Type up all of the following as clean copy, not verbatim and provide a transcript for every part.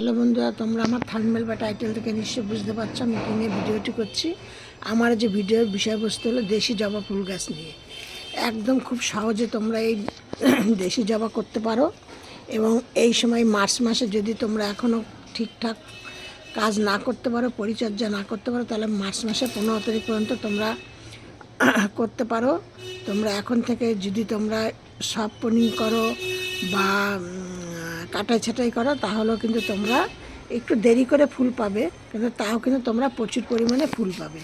Hello বন্ধুরা, তোমরা আমার থাম্বনেল বা টাইটেল থেকে নিশ্চয়ই বুঝতে পারছো আমি কী নিয়ে ভিডিওটি করছি। আমার যে ভিডিওর বিষয়বস্তু হলো দেশি জবা ফুল গাছ নিয়ে। একদম খুব সহজে তোমরা এই দেশি জবা করতে পারো এবং এই সময় মার্চ মাসে যদি তোমরা এখনও ঠিকঠাক কাজ না করতে পারো, পরিচর্যা না করতে পারো, তাহলে মার্চ মাসে 15 তারিখ পর্যন্ত তোমরা করতে পারো। তোমরা এখন থেকে যদি তোমরা সব পনিং করো বা কাটাই ছাটাই করো, তাহলেও কিন্তু তোমরা একটু দেরি করে ফুল পাবে, কিন্তু তাও কিন্তু তোমরা প্রচুর পরিমাণে ফুল পাবে।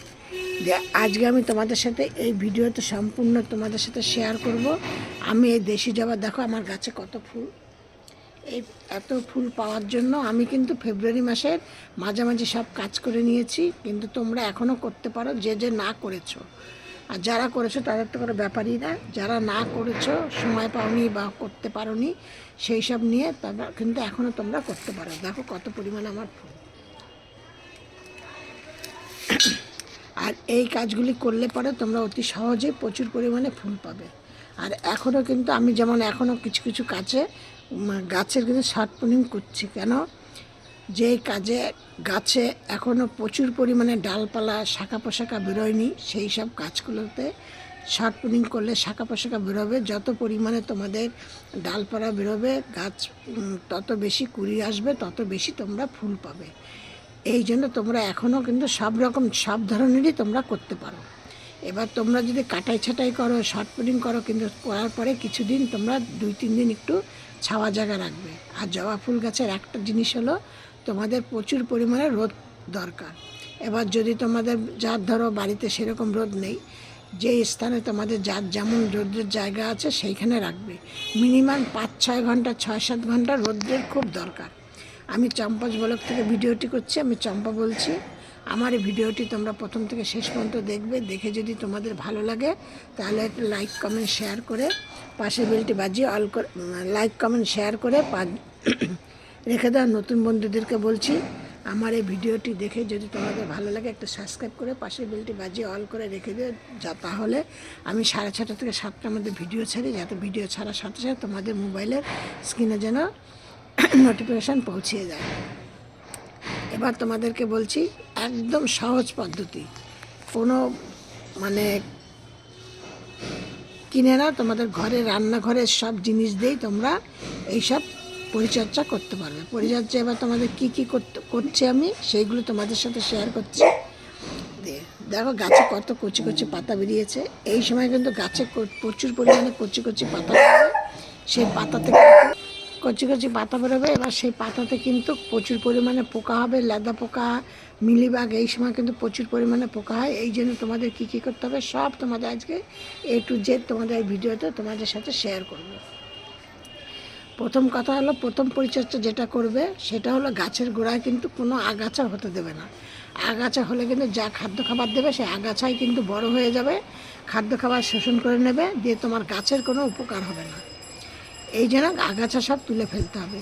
আজকে আমি তোমাদের সাথে এই ভিডিওতে সম্পূর্ণ তোমাদের সাথে শেয়ার করব আমি এই দেশি জবা। দেখো আমার গাছে কত ফুল। এই এত ফুল পাওয়ার জন্য আমি কিন্তু ফেব্রুয়ারি মাসের মাঝামাঝি সব কাজ করে নিয়েছি, কিন্তু তোমরা এখনও করতে পারো যে যে না করেছো। আর যারা করেছো তাদের তো কোনো ব্যাপারই না, যারা না করেছো, সময় পাওনি বা করতে পারোনি, সেই সব নিয়ে তোমরা কিন্তু এখনও তোমরা করতে পারো। দেখো কত পরিমাণে আমার ফুল। আর এই কাজগুলি করলে পরে তোমরা অতি সহজে প্রচুর পরিমাণে ফুল পাবে। আর এখনও কিন্তু আমি যেমন এখনও কিছু কিছু কাজে গাছের কিন্তু শর্ট পুনিং করছি। কেন? যে কাজে গাছে এখনও প্রচুর পরিমাণে ডালপালা শাখা পোশাকা বেরোয়নি, সেই সব গাছগুলোতে শর্ট পুনিং করলে শাখা পোশাকা বেরোবে। যত পরিমাণে তোমাদের ডালপালা বেরোবে, গাছ তত বেশি কুড়ি আসবে, তত বেশি তোমরা ফুল পাবে। এই জন্য তোমরা এখনও কিন্তু সব ধরনেরই তোমরা করতে পারো। এবার তোমরা যদি কাটাই ছাটাই করো, শর্ট পুডিং করো, কিন্তু করার পরে কিছুদিন তোমরা 2-3 দিন একটু ছাওয়া জায়গা রাখবে। আর জবা ফুল গাছের একটা জিনিস হলো তোমাদের প্রচুর পরিমাণে রোদ দরকার। এবার যদি তোমাদের যার ধরো বাড়িতে সেরকম রোদ নেই, যে স্থানে তোমাদের যার যেমন রোদের জায়গা আছে সেইখানে রাখবে। মিনিমাম 5-6 ঘন্টা, 6-7 ঘন্টা রোদের খুব দরকার। আমি চম্পা ব্লগ থেকে ভিডিওটি করছি, আমি চম্পা বলছি। আমার এই ভিডিওটি তোমরা প্রথম থেকে শেষ পর্যন্ত দেখবে। দেখে যদি তোমাদের ভালো লাগে তাহলে একটা লাইক কমেন্ট শেয়ার করে পাশের বেলটি বাজিয়ে অল করে লাইক কমেন্ট শেয়ার করে রেখে দাও। নতুন বন্ধুদেরকে বলছি, আমার এই ভিডিওটি দেখে যদি তোমাদের ভালো লাগে একটা সাবস্ক্রাইব করে পাশের বেলটি বাজিয়ে অল করে রেখে দিও, যা তাহলে আমি 6:30 থেকে 7টার মধ্যে ভিডিও ছাড়ি, যাতে ভিডিও ছাড়ার সাথে সাথে তোমাদের মোবাইলের স্ক্রিনে যেন নোটিফিকেশান পৌঁছিয়ে যায়। এবার তোমাদেরকে বলছি একদম সহজ পদ্ধতি, কোনো মানে কিনে না, তোমাদের ঘরে রান্নাঘরের সব জিনিস দিয়েই তোমরা এইসব পরিচর্যা করতে পারবে। পরিচর্যা এবার তোমাদের কী কী করছে আমি সেইগুলো তোমাদের সাথে শেয়ার করছি। দেখো গাছে কত কচি কচি পাতা বেরিয়েছে। এই সময় কিন্তু গাছে প্রচুর পরিমাণে কচি কচি পাতা বেরোবে। সেই পাতাতে কচি কচি পাতা বেরোবে। এবার সেই পাতাতে কিন্তু প্রচুর পরিমাণে পোকা হবে, লেদা পোকা, মিলিবাগ, এই সময় কিন্তু প্রচুর পরিমাণে পোকা হয়। এই জন্য তোমাদের কী কী করতে হবে সব তোমাদের আজকে A to Z তোমাদের এই ভিডিওতে তোমাদের সাথে শেয়ার করব। প্রথম কথা হলো, প্রথম পরিচর্যা যেটা করবে সেটা হলো গাছের গোড়ায় কিন্তু কোনো আগাছা হতে দেবে না। আগাছা হলে কিন্তু যা খাদ্য খাবার দেবে সেই আগাছাই কিন্তু বড় হয়ে যাবে, খাদ্য খাবার শোষণ করে নেবে, দিয়ে তোমার গাছের কোনো উপকার হবে না। এই জন্য আগাছা সব তুলে ফেলতে হবে।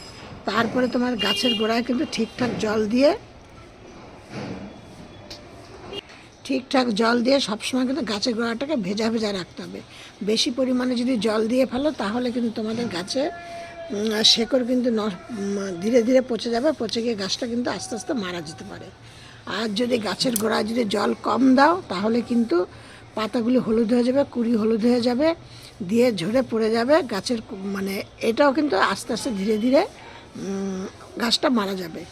তারপরে তোমার গাছের গোড়ায় কিন্তু ঠিকঠাক জল দিয়ে সবসময় কিন্তু গাছের গোড়াটাকে ভেজা ভেজা রাখতে হবে। বেশি পরিমাণে যদি জল দিয়ে ফেলো তাহলে কিন্তু তোমাদের গাছে শেকড় কিন্তু ধীরে ধীরে পচে যাবে, পচে গিয়ে গাছটা কিন্তু আস্তে আস্তে মারা যেতে পারে। আর যদি গাছের গোড়ায় যদি জল কম দাও তাহলে কিন্তু পাতাগুলি হলুদ হয়ে যাবে, কুড়ি হলুদ হয়ে যাবে, দিয়ে ঝরে পড়ে যাবে গাছের, মানে এটাও কিন্তু আস্তে আস্তে ধীরে ধীরে গাছটা মারা যাবে।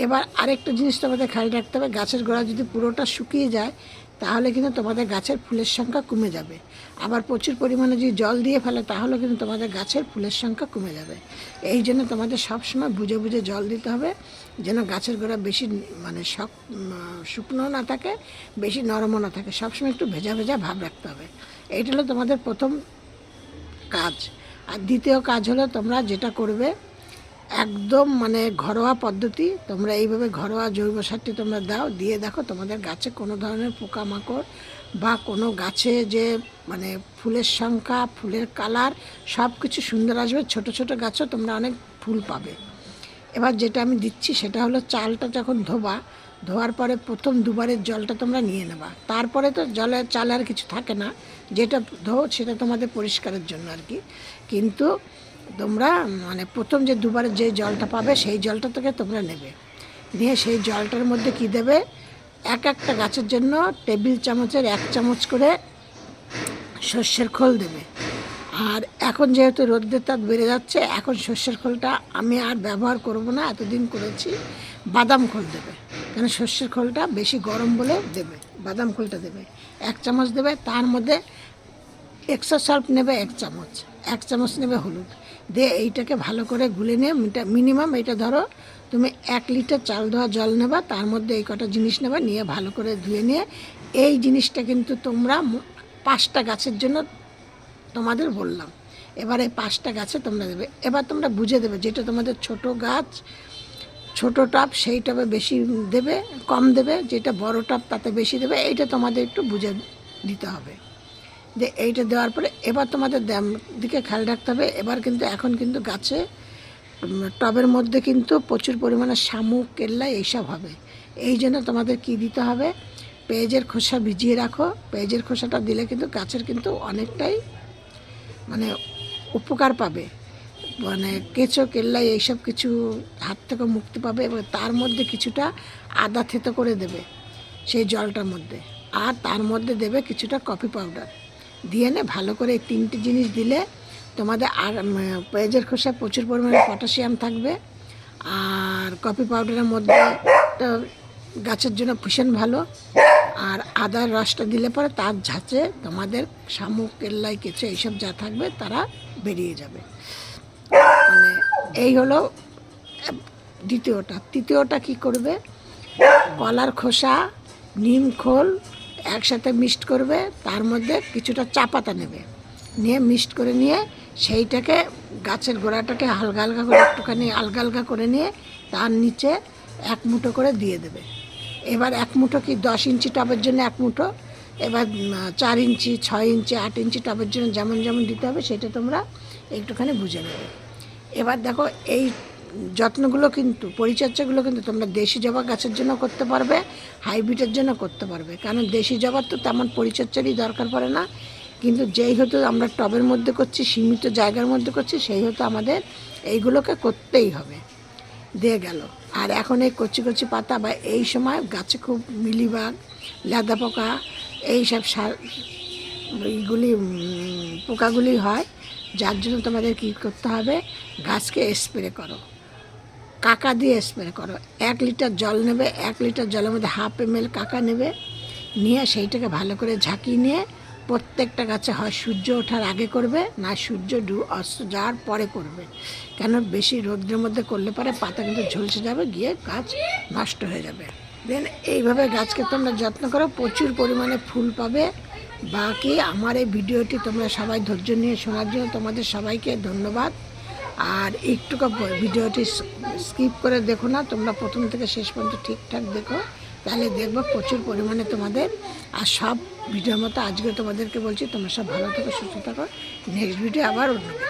এবার আরেকটা জিনিস তোমাদের খেয়াল রাখতে হবে, গাছের গোড়া যদি পুরোটা শুকিয়ে যায় তাহলে কিন্তু তোমাদের গাছের ফুলের সংখ্যা কমে যাবে। আবার প্রচুর পরিমাণে যদি জল দিয়ে ফেলে তাহলে কিন্তু তোমাদের গাছের ফুলের সংখ্যা কমে যাবে। এই জন্য তোমাদের সবসময় বুঝে বুঝে জল দিতে হবে, যেন গাছের গোড়া বেশি মানে শুকনো না থাকে, বেশি নরমও না থাকে, সবসময় একটু ভেজা ভেজা ভাব রাখতে হবে। এইটা হলো তোমাদের প্রথম কাজ। আর দ্বিতীয় কাজ হলো তোমরা যেটা করবে একদম মানে ঘরোয়া পদ্ধতি, তোমরা এইভাবে ঘরোয়া জৈব সারটি তোমরা দাও, দিয়ে দেখো তোমাদের গাছে কোনো ধরনের পোকামাকড় বা কোনো গাছে যে মানে ফুলের সংখ্যা, ফুলের কালার সব কিছু সুন্দর আসবে। ছোট ছোট গাছও তোমরা অনেক ফুল পাবে। এবার যেটা আমি দিচ্ছি সেটা হলো চালটা যখন ধোয়ার পরে প্রথম দুবারের জলটা তোমরা নিয়ে নেবা। তারপরে তো চালে আর কিছু থাকে না, যেটা সেটা তোমাদের পরিষ্কারের জন্য আর কি। কিন্তু তোমরা মানে প্রথম যে দুবারে যে জলটা পাবে সেই জলটা থেকে তোমরা নেবে, নিয়ে সেই জলটার মধ্যে কি দেবে, এক একটা গাছের জন্য টেবিল চামচের 1 চামচ করে সর্ষের খোল দেবে। আর এখন যেহেতু রোদ্রের তাপ বেড়ে যাচ্ছে, এখন সর্ষের খোলটা আমি আর ব্যবহার করব না, এতদিন করেছি। বাদাম খোল দেবে, কেন সর্ষের খোলটা বেশি গরম বলে দেবে। বাদাম খোলটা দেবে 1 চামচ দেবে, তার মধ্যে এক্সট্রা সল্ট নেবে 1 চামচ, 1 চামচ নেবে হলুদ দিয়ে এইটাকে ভালো করে গুলে নিয়ে মিনিমাম এটা ধরো তুমি 1 লিটার চাল ধোয়া জল নেবা, তার মধ্যে এই কটা জিনিস নেবা, নিয়ে ভালো করে ধুয়ে নিয়ে এই জিনিসটা কিন্তু তোমরা 5টা গাছের জন্য তোমাদের বললাম। এবার এই 5টা গাছে তোমরা দেবে। এবার তোমরা বুঝে দেবে যেটা তোমাদের ছোট গাছ, ছোট টব সেই টবে বেশি দেবে, কম দেবে, যেটা বড় টব তাতে বেশি দেবে, এইটা তোমাদের একটু বুঝে দিতে হবে। যে এইটা দেওয়ার পরে এবার তোমাদের দিকে খেয়াল রাখতে হবে। এবার কিন্তু এখন কিন্তু গাছে টবের মধ্যে কিন্তু প্রচুর পরিমাণে শামুক, কেল্লা এইসব হবে। এই জন্য তোমাদের কি দিতে হবে, পেঁয়াজের খোসা ভিজিয়ে রাখো। পেঁয়াজের খোসাটা দিলে কিন্তু গাছের কিন্তু অনেকটাই মানে উপকার পাবে, মানে কেঁচো কেল্লাই এইসব কিছু হাত থেকে মুক্তি পাবে। এবং তার মধ্যে কিছুটা আদা থেতো করে দেবে সেই জলটার মধ্যে, আর তার মধ্যে দেবে কিছুটা কফি পাউডার দিয়ে নে ভালো করে। এই 3টে জিনিস দিলে তোমাদের আর পেঁয়াজের খোসায় প্রচুর পরিমাণে পটাশিয়াম থাকবে, আর কফি পাউডারের মধ্যে তো গাছের জন্য ভীষণ ভালো। আর আদার রসটা দিলে পরে তার ঝাঁচে তোমাদের শামুক, কেল্লাই, কেঁচো এইসব যা থাকবে তারা বেরিয়ে যাবে। মানে এই হলো দ্বিতীয়টা। তৃতীয়টা কি করবে, কলার খোসা, নিম খোল একসাথে মিক্সড করবে, তার মধ্যে কিছুটা চা পাতা নেবে, নিয়ে মিক্সড করে নিয়ে সেইটাকে গাছের গোড়াটাকে হালকা হালকা করে একটুখানি আলগা আলগা করে নিয়ে তার নিচে 1 মুঠো করে দিয়ে দেবে। এবার 1 মুঠো কি 10 ইঞ্চি টবের জন্য 1 মুঠো, এবার 4 ইঞ্চি, 6 ইঞ্চি, 8 ইঞ্চি টবের জন্য যেমন যেমন দিতে হবে সেটা তোমরা একটুখানি বুঝে নেবে। এবার দেখো এই যত্নগুলো কিন্তু, পরিচর্যাগুলো কিন্তু তোমরা দেশি জবা গাছের জন্য করতে পারবে, হাইব্রিডের জন্য করতে পারবে। কারণ দেশি জবার তো তেমন পরিচর্যারই দরকার পড়ে না, কিন্তু যেই হয়তো আমরা টবের মধ্যে করছি, সীমিত জায়গার মধ্যে করছি, সেই হয়তো আমাদের এইগুলোকে করতেই হবে। দিয়ে গেল। আর এখন এই কচি কচি পাতা বা এই সময় গাছে খুব মিলিবাগ, লেদা পোকা এইসব এইগুলি পোকাগুলি হয়, যার জন্য তোমাদের কী করতে হবে, গাছকে স্প্রে করো, কাকা দিয়ে স্প্রে করো। 1 লিটার জল নেবে, 1 লিটার জলের মধ্যে 1/2 ml কাকা নেবে, নিয়ে সেইটাকে ভালো করে ঝাঁকিয়ে নিয়ে প্রত্যেকটা গাছে হয় সূর্য ওঠার আগে করবে, না সূর্য অস্ত যাওয়ার পরে করবে। কেন বেশি রোদ্রের মধ্যে করলে পরে পাতা কিন্তু ঝলসে যাবে, গিয়ে গাছ নষ্ট হয়ে যাবে। দেন এইভাবে গাছকে তোমরা যত্ন করো, প্রচুর পরিমাণে ফুল পাবে। বাকি আমার এই ভিডিওটি তোমরা সবাই ধৈর্য নিয়ে শোনার জন্য তোমাদের সবাইকে ধন্যবাদ। আর একটুকু ভিডিওটি স্কিপ করে দেখো না, তোমরা প্রথম থেকে শেষ পর্যন্ত ঠিকঠাক দেখো, তাহলে দেখবো প্রচুর পরিমাণে তোমাদের। আর সব ভিডিওর মতো আজকে তোমাদেরকে বলছি তোমরা সব ভালো থাকো, সুস্থ থাকো। নেক্সট ভিডিও আবার অন্য